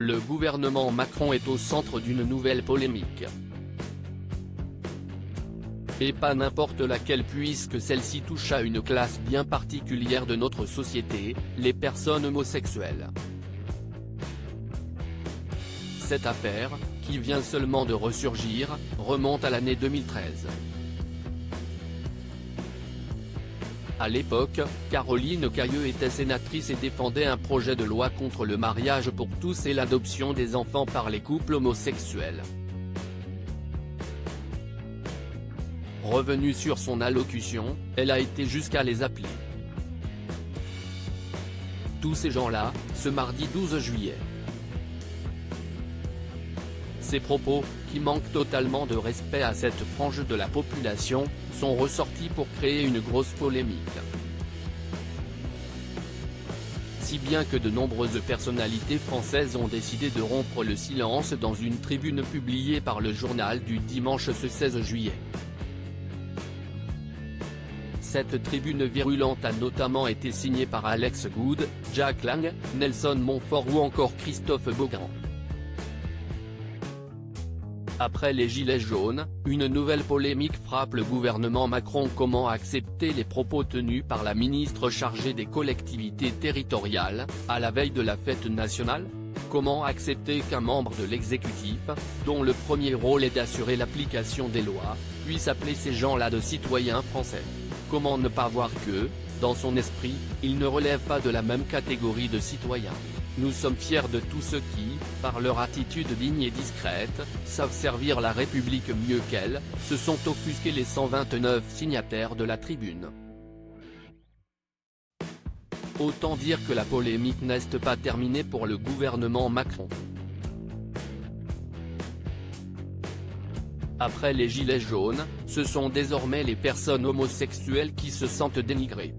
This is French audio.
Le gouvernement Macron est au centre d'une nouvelle polémique. Et pas n'importe laquelle, puisque celle-ci touche à une classe bien particulière de notre société, les personnes homosexuelles. Cette affaire, qui vient seulement de ressurgir, remonte à l'année 2013. À l'époque, Caroline Cayeux était sénatrice et défendait un projet de loi contre le mariage pour tous et l'adoption des enfants par les couples homosexuels. Revenue sur son allocution, elle a été jusqu'à les appeler tous ces gens-là, ce mardi 12 juillet. Ces propos, qui manquent totalement de respect à cette frange de la population, sont ressortis pour créer une grosse polémique. Si bien que de nombreuses personnalités françaises ont décidé de rompre le silence dans une tribune publiée par le journal du dimanche ce 16 juillet. Cette tribune virulente a notamment été signée par Alex Good, Jack Lang, Nelson Montfort ou encore Christophe Beaugrand. Après les Gilets jaunes, une nouvelle polémique frappe le gouvernement Macron. Comment accepter les propos tenus par la ministre chargée des collectivités territoriales, à la veille de la fête nationale? Comment accepter qu'un membre de l'exécutif, dont le premier rôle est d'assurer l'application des lois, puisse appeler ces gens-là de citoyens français? Comment ne pas voir que, dans son esprit, ils ne relèvent pas de la même catégorie de citoyens? Nous sommes fiers de tous ceux qui, par leur attitude digne et discrète, savent servir la République mieux qu'elle, se sont offusqués les 129 signataires de la tribune. Autant dire que la polémique n'est pas terminée pour le gouvernement Macron. Après les Gilets jaunes, ce sont désormais les personnes homosexuelles qui se sentent dénigrées.